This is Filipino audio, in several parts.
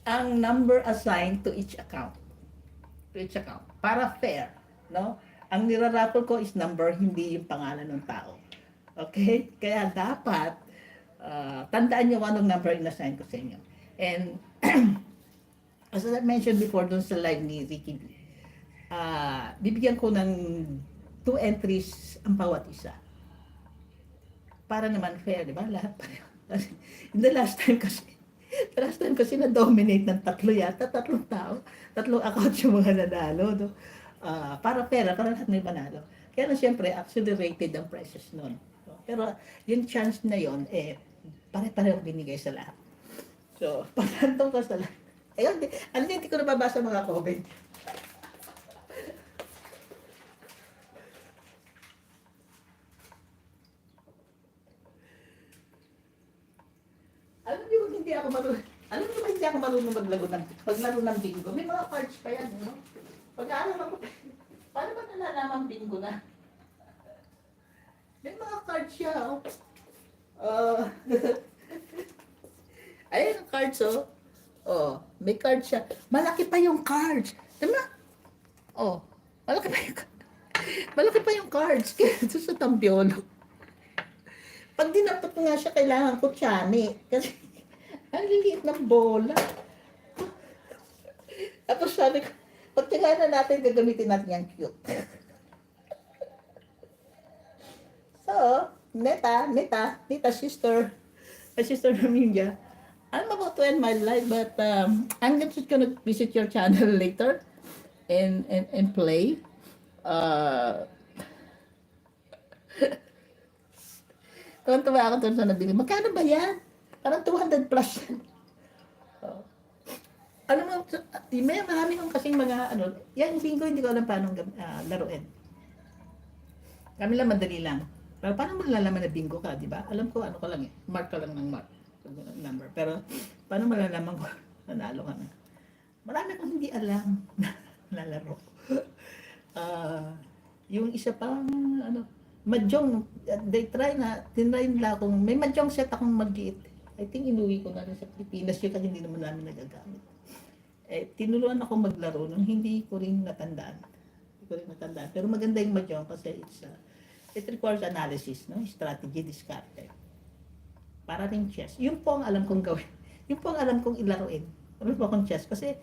ang number assigned to each account. To each account. Para fair, no? Ang niraraffle ko is number, hindi yung pangalan ng tao. Okay? Kaya dapat, tandaan nyo kung anong number in-assign ko sa inyo. And, as I mentioned before dun sa live ni Ricky B, bibigyan ko ng 2 entries ang bawat isa. Para naman fair, di ba? Lahat pareho. In the last time kasi na-dominate ng tatlo yata, tatlong tao, tatlong account yung mga nanalo. No? Para pera, para lahat may manalo. Kaya na siyempre, accelerated ang prices nun. No? Pero yung chance na yon pare-pareho binigay sa lahat. So, pagkantong ko sa lahat. Ayun, hindi ko nababasa mga comment. Alam niyo, hindi ako marunong. Alam niyo ba hindi ako marunong maglaro ng bingo? May mga cards pa yan, no? Pag-aaral ako, paano ba nalalaman bingo na? May mga cards siya, oh. Ayun ang cards, oh. Oh, may cards siya. Malaki pa yung cards. Diba? Oh, malaki pa yung malaki pa yung cards. Kaya ito sa Tampiolo. Pag dinapat ko nga siya, kailangan ko tiyani. Kasi, ang liliit ng bola. Tapos sabi ko, pag tingnan na natin, gagamitin natin yung cute. So, Nita, sister, my sister from India, I'm about to end my life, but I'm just gonna visit your channel later and play. Uh, Tuwan-tuwa ako doon sa nabili. Magkano ba yan? Parang 200 plus yan. Oh. Alam mo, may marami kong kasing mga, yan bingo, hindi ko alam paano laruin. Kami lang, madali lang. Pero paano malalaman na bingo ka, di ba? Alam ko, ano ko lang eh, mark ka lang ng mark, number. Pero, paano malalaman ko, nanalo ka na? Marami akong hindi alam na lalaro. Yung isa pang, mahjong, tinry nila akong, may mahjong set akong maliit. I think inuwi ko na rin sa Pilipinas yun kasi hindi naman namin nagagamit. Tinuruan ako maglaro nung hindi ko rin natandaan. Pero maganda yung mahjong kasi it requires analysis, no? Strategy, diskarte. Para rin chess. Yun po ang alam kong gawin. Yun po ang alam kong ilaruin. Alam po akong chess. Kasi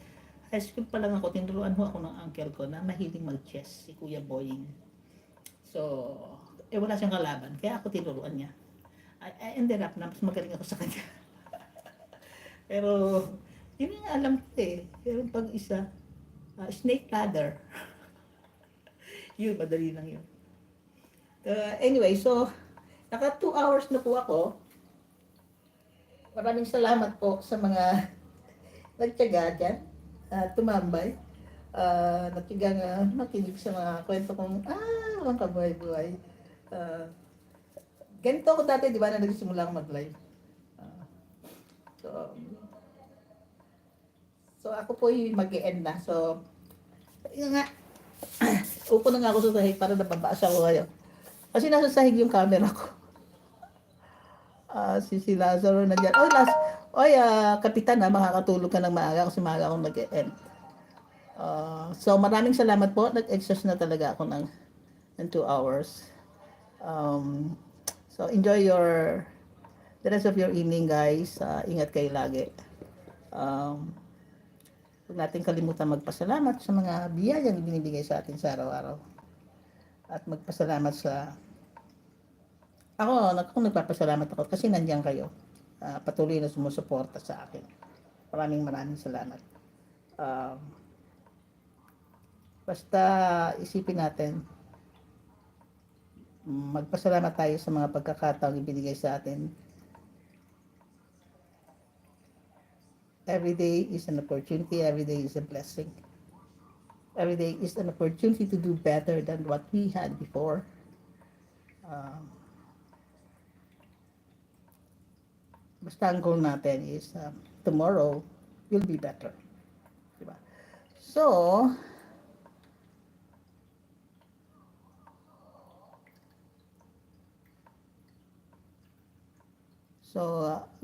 high school pa lang ako, tinuruan ho ako ng uncle ko na mahiling mag-chess, si Kuya Boying. So, wala siyang kalaban. Kaya ako tinuruan niya. I ended up na mas magaling ako sa kanya. Pero, yun yung alam ko eh. Pero pag isa, snake ladder. Yun, madali lang yun. Anyway, so, naka 2 hours na po ako. Maraming salamat po sa mga nagtyaga dyan, tumambay. Natigang makinig sa mga kwento kong, walang kabuhay-buhay. Ganito ako dati, di ba, na nagsimula akong mag-live. So ako po yung mag-e-end na. So, yun nga, upo na nga ako sa sahig para nababasa ko kayo. Kasi nasa sahig yung camera ko. Si Lazaro na dyan. Kapitan makakatulog ka ng maaga kasi maaga akong mag-e-end. So maraming salamat po. Nag-exercise na talaga ako ng 2 hours. So enjoy the rest of your evening, guys. Ingat kayo lagi. Huwag natin kalimutan magpasalamat sa mga biyayang ibinibigay sa atin sa araw-araw. At magpasalamat ako nagpapasalamat ako kasi nandiyan kayo. Patuloy na sumusuporta sa akin. Maraming salamat. Basta isipin natin, magpasalamat tayo sa mga pagkakataong ibinigay sa atin. Every day is an opportunity, every day is a blessing. Every day is an opportunity to do better than what we had before. Basta ang goal natin is tomorrow will be better. Diba? So,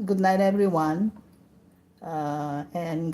good night everyone. And